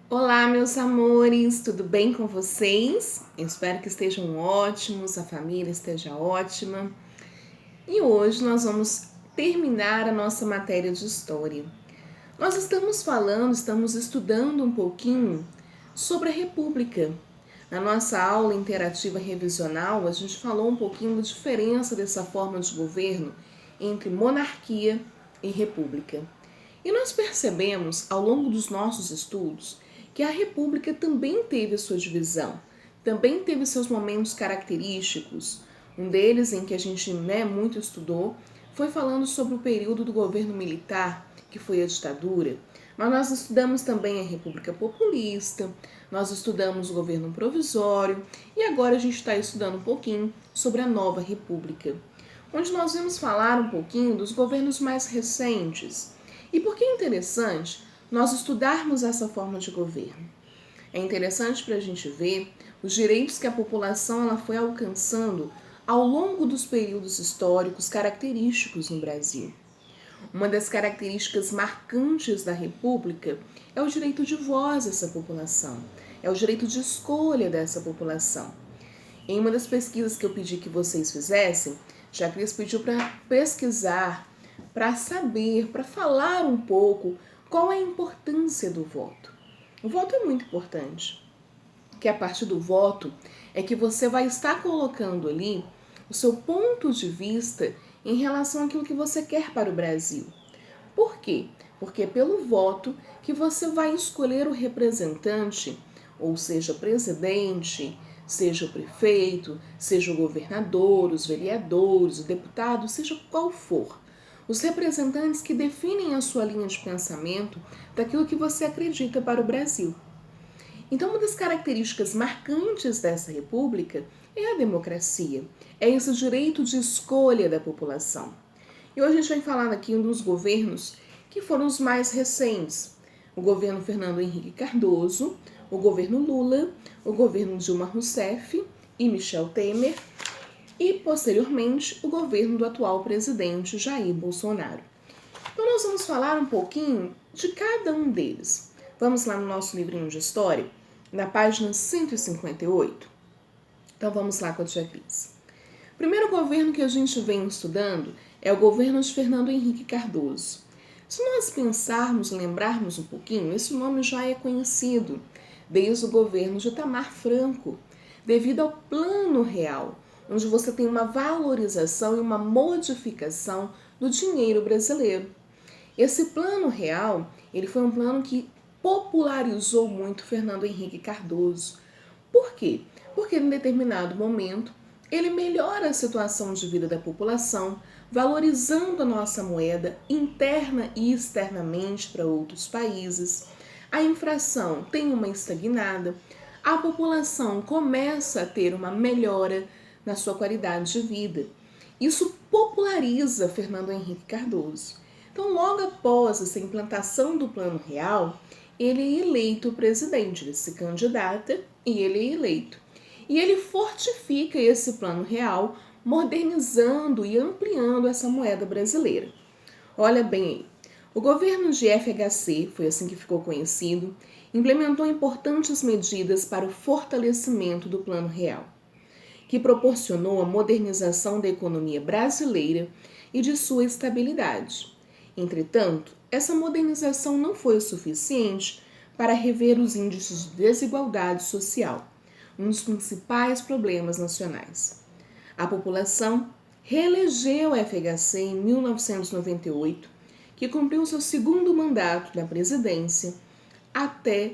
Olá, meus amores, tudo bem com vocês? Eu espero que estejam ótimos, a família esteja ótima. E hoje nós vamos terminar a nossa matéria de história. Nós estamos estudando um pouquinho sobre a República. Na nossa aula interativa revisional, a gente falou um pouquinho da diferença dessa forma de governo entre monarquia e república. E nós percebemos, ao longo dos nossos estudos, que a República também teve a sua divisão, também teve seus momentos característicos. Um deles, em que a gente muito estudou, foi falando sobre o período do governo militar, que foi a ditadura. Mas nós estudamos também a República Populista, nós estudamos o governo provisório e agora a gente está estudando um pouquinho sobre a nova República, onde nós vamos falar um pouquinho dos governos mais recentes. E por que é interessante nós estudarmos essa forma de governo? É interessante para a gente ver os direitos que a população ela foi alcançando ao longo dos períodos históricos característicos no Brasil. Uma das características marcantes da República é o direito de voz dessa população, é o direito de escolha dessa população. Em uma das pesquisas que eu pedi que vocês fizessem, Jacques pediu para pesquisar, para saber, para falar um pouco qual é a importância do voto. O voto é muito importante, porque a partir do voto é que você vai estar colocando ali o seu ponto de vista em relação àquilo que você quer para o Brasil. Por quê? Porque é pelo voto que você vai escolher o representante, ou seja, presidente, seja o prefeito, seja o governador, os vereadores, o deputado, seja qual for. Os representantes que definem a sua linha de pensamento daquilo que você acredita para o Brasil. Então, uma das características marcantes dessa república é a democracia, é esse direito de escolha da população. E hoje a gente vai falar aqui um dos governos que foram os mais recentes. O governo Fernando Henrique Cardoso, o governo Lula, o governo Dilma Rousseff e Michel Temer e, posteriormente, o governo do atual presidente Jair Bolsonaro. Então nós vamos falar um pouquinho de cada um deles. Vamos lá no nosso livrinho de história, na página 158. Então vamos lá com a tia Cris. O primeiro governo que a gente vem estudando é o governo de Fernando Henrique Cardoso. Se nós pensarmos, lembrarmos um pouquinho, esse nome já é conhecido desde o governo de Itamar Franco, devido ao Plano Real, onde você tem uma valorização e uma modificação do dinheiro brasileiro. Esse Plano Real, ele foi um plano que popularizou muito Fernando Henrique Cardoso. Por quê? Porque em determinado momento ele melhora a situação de vida da população, valorizando a nossa moeda interna e externamente para outros países. A inflação tem uma estagnada, a população começa a ter uma melhora na sua qualidade de vida. Isso populariza Fernando Henrique Cardoso. Então, logo após essa implantação do Plano Real, ele é eleito presidente, ele se candidata e ele é eleito. E ele fortifica esse Plano Real, modernizando e ampliando essa moeda brasileira. Olha bem aí. O governo de FHC, foi assim que ficou conhecido, implementou importantes medidas para o fortalecimento do Plano Real, que proporcionou a modernização da economia brasileira e de sua estabilidade. Entretanto, essa modernização não foi o suficiente para rever os índices de desigualdade social, um dos principais problemas nacionais. A população reelegeu a FHC em 1998, que cumpriu seu segundo mandato na presidência até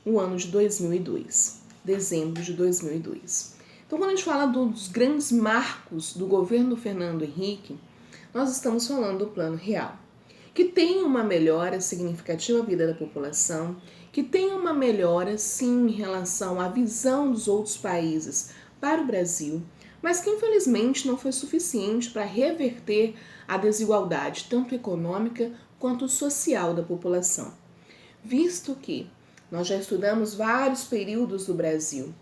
o ano de 2002, dezembro de 2002. Então, quando a gente fala dos grandes marcos do governo Fernando Henrique, nós estamos falando do Plano Real, que tem uma melhora significativa à vida da população, que tem uma melhora, sim, em relação à visão dos outros países para o Brasil, mas que infelizmente não foi suficiente para reverter a desigualdade, tanto econômica quanto social da população. Visto que nós já estudamos vários períodos do Brasil,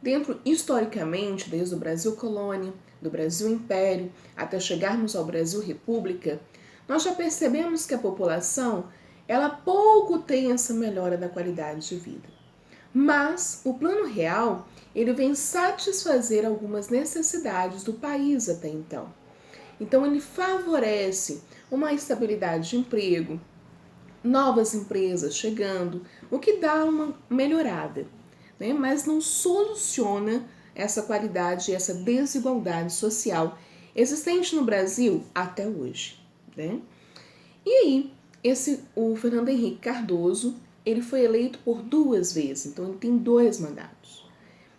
dentro historicamente, desde o Brasil colônia, do Brasil império, até chegarmos ao Brasil república, nós já percebemos que a população ela pouco tem essa melhora da qualidade de vida. Mas o Plano Real, ele vem satisfazer algumas necessidades do país até então. Então ele favorece uma estabilidade de emprego, novas empresas chegando, o que dá uma melhorada, né? Mas não soluciona essa qualidade e essa desigualdade social existente no Brasil até hoje, né? E aí, o Fernando Henrique Cardoso, ele foi eleito por 2 vezes, então ele tem 2 mandatos.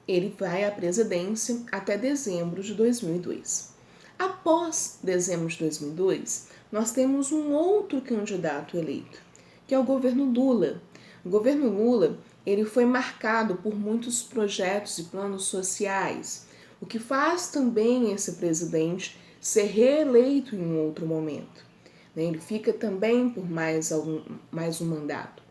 Ele vai à presidência até dezembro de 2002. Após dezembro de 2002, nós temos um outro candidato eleito, que é o governo Lula. O governo Lula, ele foi marcado por muitos projetos e planos sociais, o que faz também esse presidente ser reeleito em um outro momento. Ele fica também por mais um mandato.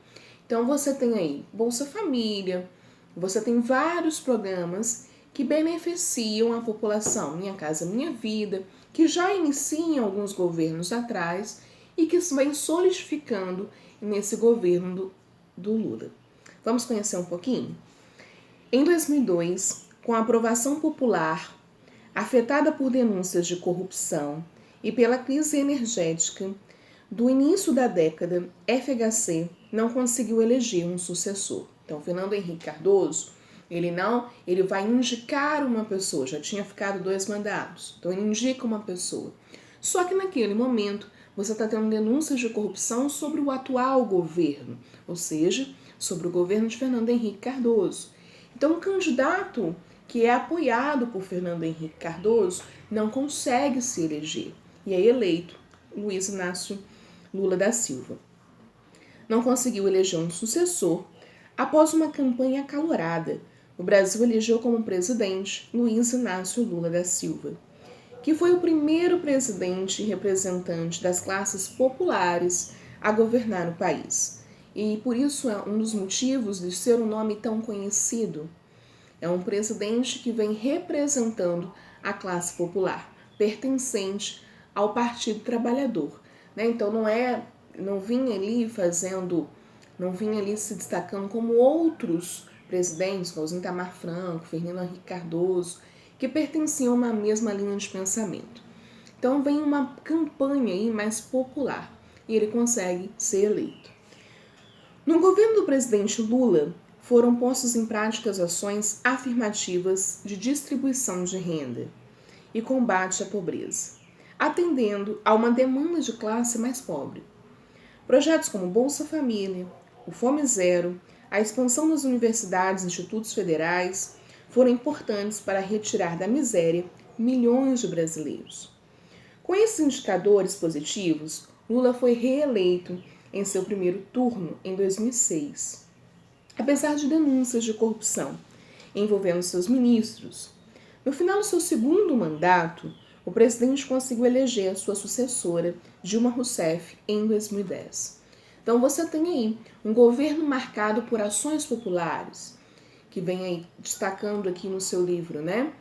Então você tem aí Bolsa Família, você tem vários programas que beneficiam a população, Minha Casa Minha Vida, que já iniciam alguns governos atrás e que vem solidificando nesse governo do Lula. Vamos conhecer um pouquinho? Em 2002, com a aprovação popular, afetada por denúncias de corrupção e pela crise energética, do início da década, FHC não conseguiu eleger um sucessor. Então, Fernando Henrique Cardoso, ele vai indicar uma pessoa, já tinha ficado 2 mandatos, então ele indica uma pessoa. Só que naquele momento, você está tendo denúncias de corrupção sobre o atual governo, ou seja, sobre o governo de Fernando Henrique Cardoso. Então, o candidato que é apoiado por Fernando Henrique Cardoso não consegue se eleger e é eleito Luiz Inácio Lula da Silva. Não conseguiu eleger um sucessor. Após uma campanha acalorada, o Brasil elegeu como presidente Luiz Inácio Lula da Silva, que foi o primeiro presidente representante das classes populares a governar o país. E por isso é um dos motivos de ser um nome tão conhecido. É um presidente que vem representando a classe popular, pertencente ao Partido Trabalhador. Então não vinha ali se destacando como outros presidentes, como Itamar Franco, Fernando Henrique Cardoso, que pertenciam a uma mesma linha de pensamento. Então vem uma campanha aí mais popular e ele consegue ser eleito. No governo do presidente Lula, foram postas em prática ações afirmativas de distribuição de renda e combate à pobreza, atendendo a uma demanda de classe mais pobre. Projetos como Bolsa Família, o Fome Zero, a expansão das universidades e institutos federais foram importantes para retirar da miséria milhões de brasileiros. Com esses indicadores positivos, Lula foi reeleito em seu primeiro turno em 2006. Apesar de denúncias de corrupção envolvendo seus ministros, no final do seu segundo mandato, o presidente conseguiu eleger a sua sucessora, Dilma Rousseff, em 2010. Então você tem aí um governo marcado por ações populares, que vem aí destacando aqui no seu livro, né?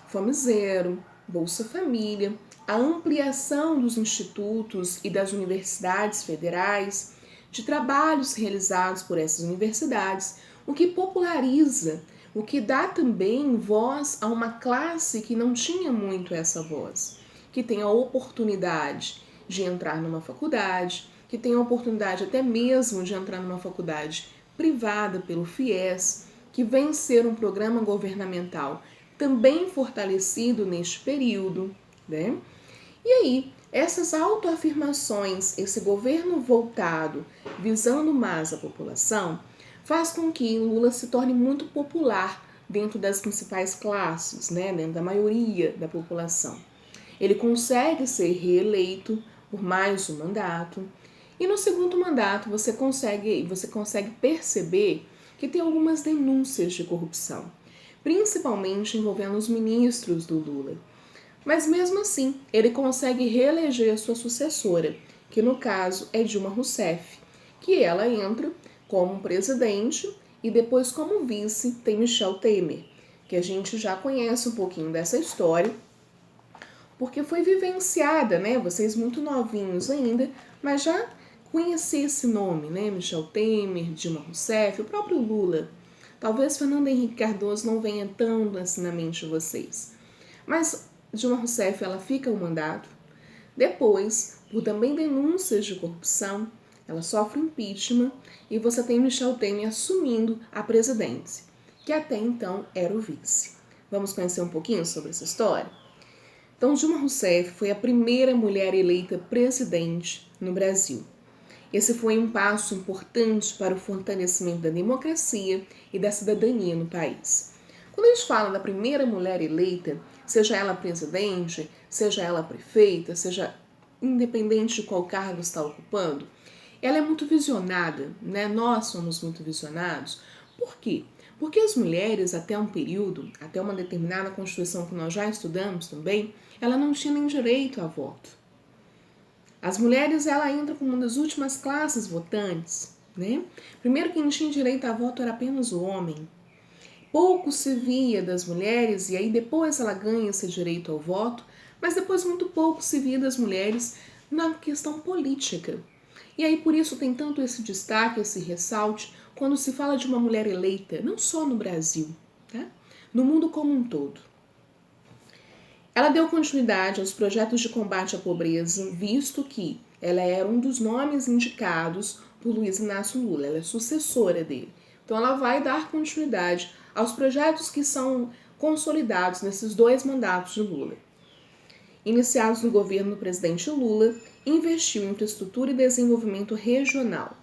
Fome Zero, Bolsa Família, a ampliação dos institutos e das universidades federais, de trabalhos realizados por essas universidades, o que populariza, o que dá também voz a uma classe que não tinha muito essa voz, que tem a oportunidade de entrar numa faculdade, que tem a oportunidade até mesmo de entrar numa faculdade privada pelo FIES, que vem ser um programa governamental também fortalecido neste período, né? E aí, essas autoafirmações, esse governo voltado, visando mais a população, faz com que Lula se torne muito popular dentro das principais classes, né? Dentro da maioria da população. Ele consegue ser reeleito por mais um mandato, e no segundo mandato você consegue perceber que tem algumas denúncias de corrupção, principalmente envolvendo os ministros do Lula. Mas mesmo assim, ele consegue reeleger a sua sucessora, que no caso é Dilma Rousseff, que ela entra como presidente e depois como vice tem Michel Temer, que a gente já conhece um pouquinho dessa história, porque foi vivenciada, né? Vocês muito novinhos ainda, mas já conhecer esse nome, né? Michel Temer, Dilma Rousseff, o próprio Lula. Talvez Fernando Henrique Cardoso não venha tão assim na mente de vocês. Mas Dilma Rousseff, ela fica o mandato. Depois, por também denúncias de corrupção, ela sofre impeachment e você tem Michel Temer assumindo a presidência, que até então era o vice. Vamos conhecer um pouquinho sobre essa história? Então, Dilma Rousseff foi a primeira mulher eleita presidente no Brasil. Esse foi um passo importante para o fortalecimento da democracia e da cidadania no país. Quando a gente fala da primeira mulher eleita, seja ela presidente, seja ela prefeita, seja independente de qual cargo está ocupando, ela é muito visionada, né? Nós somos muito visionados. Por quê? Porque as mulheres, até um período, até uma determinada Constituição que nós já estudamos também, ela não tinha nem direito a voto. As mulheres, ela entra como uma das últimas classes votantes, né? Primeiro, quem tinha direito a voto era apenas o homem. Pouco se via das mulheres, e aí depois ela ganha esse direito ao voto, mas depois muito pouco se via das mulheres na questão política. E aí por isso tem tanto esse destaque, esse ressalte, quando se fala de uma mulher eleita, não só no Brasil, tá? No mundo como um todo. Ela deu continuidade aos projetos de combate à pobreza, visto que ela era um dos nomes indicados por Luiz Inácio Lula, ela é sucessora dele. Então ela vai dar continuidade aos projetos que são consolidados nesses 2 mandatos de Lula. Iniciados no governo do presidente Lula, investiu em infraestrutura e desenvolvimento regional,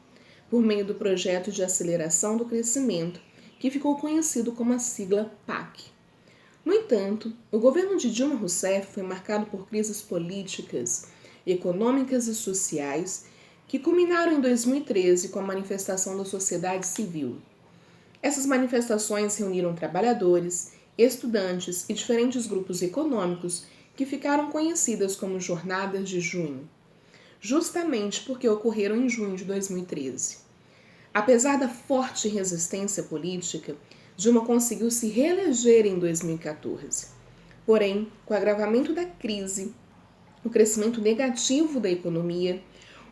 por meio do projeto de aceleração do crescimento, que ficou conhecido como a sigla PAC. No entanto, o governo de Dilma Rousseff foi marcado por crises políticas, econômicas e sociais que culminaram em 2013 com a manifestação da sociedade civil. Essas manifestações reuniram trabalhadores, estudantes e diferentes grupos econômicos que ficaram conhecidas como Jornadas de Junho, justamente porque ocorreram em junho de 2013. Apesar da forte resistência política, Dilma conseguiu se reeleger em 2014. Porém, com o agravamento da crise, o crescimento negativo da economia,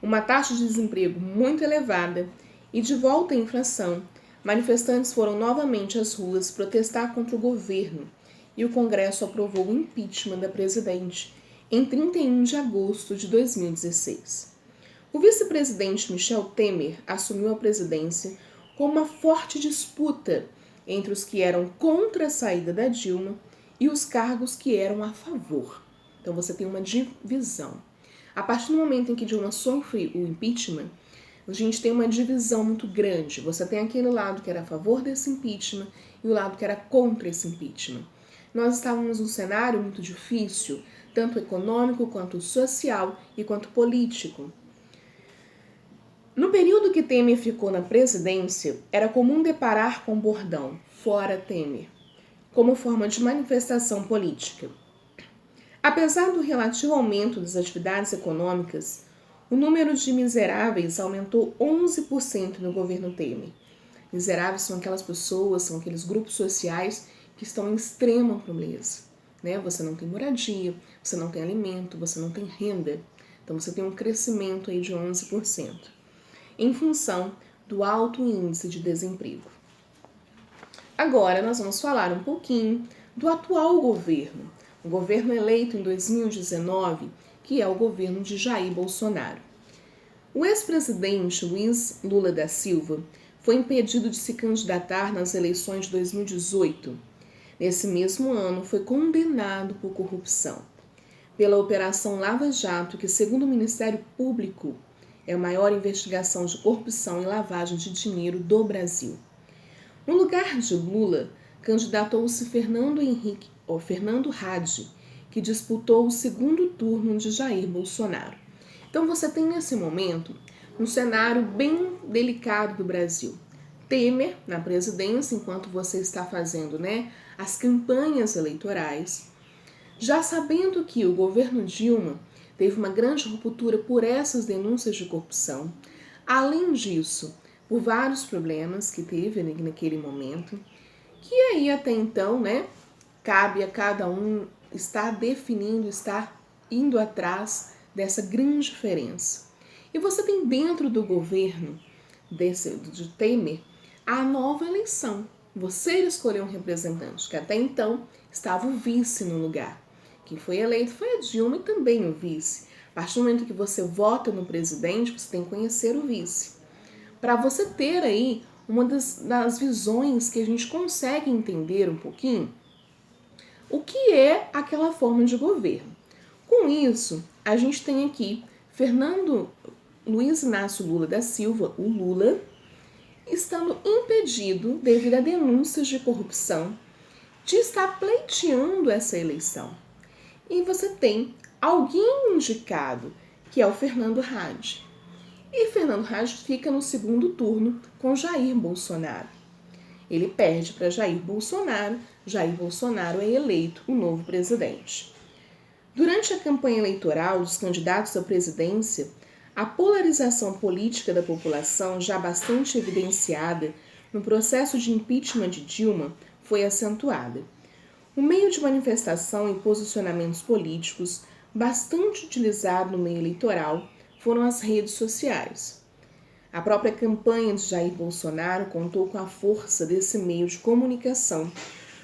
uma taxa de desemprego muito elevada e de volta à inflação, manifestantes foram novamente às ruas protestar contra o governo e o Congresso aprovou o impeachment da presidente em 31 de agosto de 2016. O vice-presidente Michel Temer assumiu a presidência com uma forte disputa entre os que eram contra a saída da Dilma e os cargos que eram a favor. Então você tem uma divisão. A partir do momento em que Dilma sofre o impeachment, a gente tem uma divisão muito grande. Você tem aquele lado que era a favor desse impeachment e o lado que era contra esse impeachment. Nós estávamos num cenário muito difícil, tanto econômico quanto social e quanto político. No período que Temer ficou na presidência, era comum deparar com o bordão "Fora Temer", como forma de manifestação política. Apesar do relativo aumento das atividades econômicas, o número de miseráveis aumentou 11% no governo Temer. Miseráveis são aquelas pessoas, são aqueles grupos sociais que estão em extrema pobreza, né? Você não tem moradia, você não tem alimento, você não tem renda. Então você tem um crescimento aí de 11%. Em função do alto índice de desemprego. Agora nós vamos falar um pouquinho do atual governo, o governo eleito em 2019, que é o governo de Jair Bolsonaro. O ex-presidente Luiz Lula da Silva foi impedido de se candidatar nas eleições de 2018. Nesse mesmo ano, foi condenado por corrupção, pela Operação Lava Jato, que, segundo o Ministério Público, é a maior investigação de corrupção e lavagem de dinheiro do Brasil. No lugar de Lula, candidatou-se Fernando Haddad, que disputou o segundo turno de Jair Bolsonaro. Então você tem nesse momento um cenário bem delicado do Brasil. Temer na presidência, enquanto você está fazendo, as campanhas eleitorais, já sabendo que o governo Dilma teve uma grande ruptura por essas denúncias de corrupção. Além disso, por vários problemas que teve naquele momento, que aí até então, cabe a cada um estar definindo, estar indo atrás dessa grande diferença. E você tem dentro do governo de Temer a nova eleição. Você escolheu um representante, que até então estava o vice no lugar. Quem foi eleito foi a Dilma e também o vice. A partir do momento que você vota no presidente, você tem que conhecer o vice. Para você ter aí uma das visões que a gente consegue entender um pouquinho o que é aquela forma de governo. Com isso, a gente tem aqui Fernando Luiz Inácio Lula da Silva, o Lula, estando impedido, devido a denúncias de corrupção, de estar pleiteando essa eleição. E você tem alguém indicado, que é o Fernando Haddad. E Fernando Haddad fica no segundo turno com Jair Bolsonaro. Ele perde para Jair Bolsonaro é eleito o novo presidente. Durante a campanha eleitoral dos candidatos à presidência, a polarização política da população, já bastante evidenciada no processo de impeachment de Dilma, foi acentuada. O meio de manifestação e posicionamentos políticos bastante utilizado no meio eleitoral foram as redes sociais. A própria campanha de Jair Bolsonaro contou com a força desse meio de comunicação,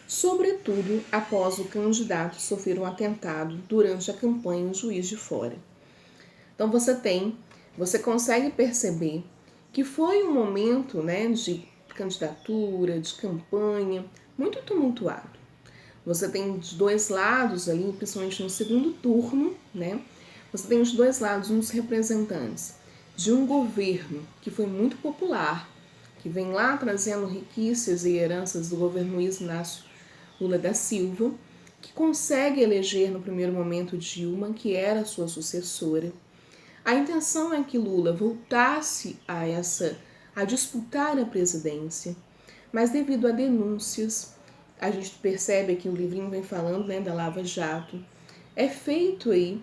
sobretudo após o candidato sofrer um atentado durante a campanha em Juiz de Fora. Então você consegue perceber que foi um momento, de candidatura, de campanha, muito tumultuado. Você tem os dois lados ali, principalmente no segundo turno, Você tem os dois lados, uns representantes de um governo que foi muito popular, que vem lá trazendo riquezas e heranças do governo Luiz Inácio Lula da Silva, que consegue eleger no primeiro momento Dilma, que era sua sucessora. A intenção é que Lula voltasse a disputar a presidência, mas devido a denúncias, a gente percebe aqui, o livrinho vem falando da Lava Jato, é feito aí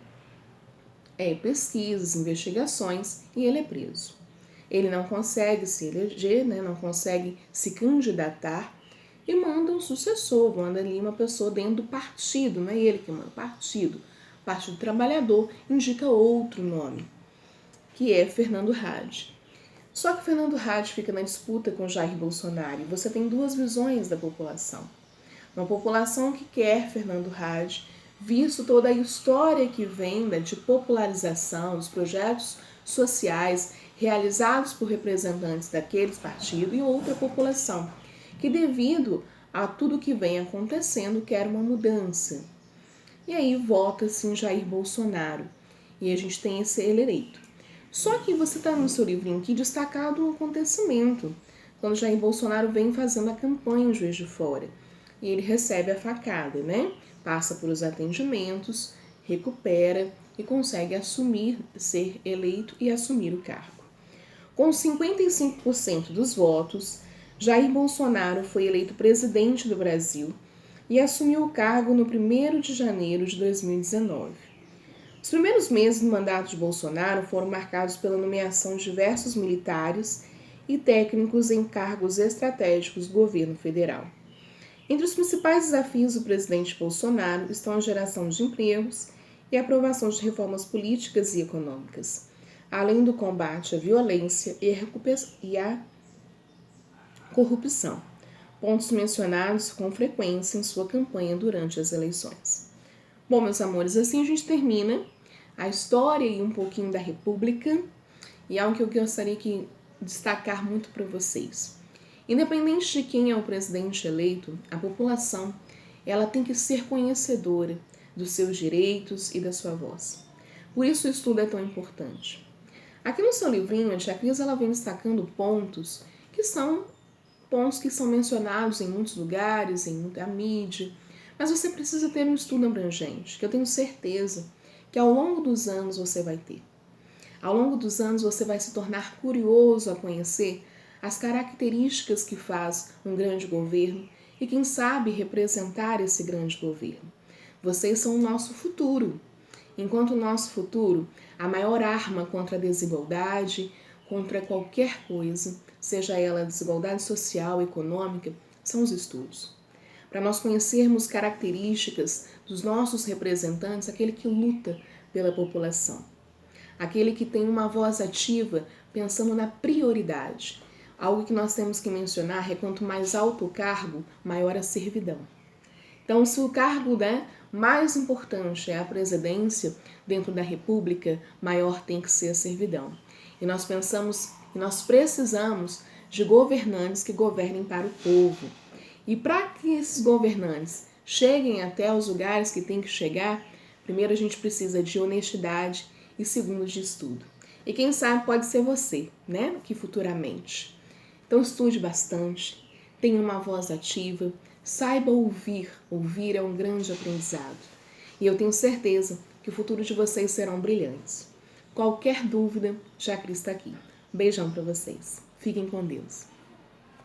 pesquisas, investigações e ele é preso. Ele não consegue se eleger, não consegue se candidatar e manda um sucessor, manda ali uma pessoa dentro do partido, não é ele que manda, o Partido Trabalhador indica outro nome, que é Fernando Haddad. Só que Fernando Haddad fica na disputa com Jair Bolsonaro e você tem duas visões da população. Uma população que quer Fernando Haddad, visto toda a história que vem de popularização dos projetos sociais realizados por representantes daqueles partidos, e outra população que, devido a tudo que vem acontecendo, quer uma mudança. E aí vota-se em Jair Bolsonaro e a gente tem esse eleito. Só que você está no seu livrinho aqui destacado um acontecimento, quando Jair Bolsonaro vem fazendo a campanha em Juiz de Fora. E ele recebe a facada, Passa por os atendimentos, recupera e consegue ser eleito e assumir o cargo. Com 55% dos votos, Jair Bolsonaro foi eleito presidente do Brasil e assumiu o cargo no 1º de janeiro de 2019. Os primeiros meses do mandato de Bolsonaro foram marcados pela nomeação de diversos militares e técnicos em cargos estratégicos do governo federal. Entre os principais desafios do presidente Bolsonaro estão a geração de empregos e a aprovação de reformas políticas e econômicas, além do combate à violência e à corrupção, pontos mencionados com frequência em sua campanha durante as eleições. Bom, meus amores, assim a gente termina a história e um pouquinho da República, e algo que eu gostaria de destacar muito para vocês. Independente de quem é o presidente eleito, a população ela tem que ser conhecedora dos seus direitos e da sua voz. Por isso o estudo é tão importante. Aqui no seu livrinho, a tia Cris ela vem destacando pontos que são mencionados em muitos lugares, em muita mídia, mas você precisa ter um estudo abrangente, que eu tenho certeza que ao longo dos anos você vai ter. Ao longo dos anos você vai se tornar curioso a conhecer as características que faz um grande governo e, quem sabe, representar esse grande governo. Vocês são o nosso futuro. Enquanto o nosso futuro, a maior arma contra a desigualdade, contra qualquer coisa, seja ela desigualdade social, econômica, são os estudos. Para nós conhecermos características dos nossos representantes, aquele que luta pela população. aquele que tem uma voz ativa pensando na prioridade. Algo que nós temos que mencionar é quanto mais alto o cargo, maior a servidão. Então, se o cargo mais importante é a presidência dentro da República, maior tem que ser a servidão. E nós precisamos de governantes que governem para o povo. E para que esses governantes cheguem até os lugares que tem que chegar, primeiro a gente precisa de honestidade e segundo de estudo. E quem sabe pode ser você, que futuramente. Então estude bastante, tenha uma voz ativa, saiba ouvir. Ouvir é um grande aprendizado. E eu tenho certeza que o futuro de vocês serão brilhantes. Qualquer dúvida, Jacri está aqui. Beijão para vocês. Fiquem com Deus.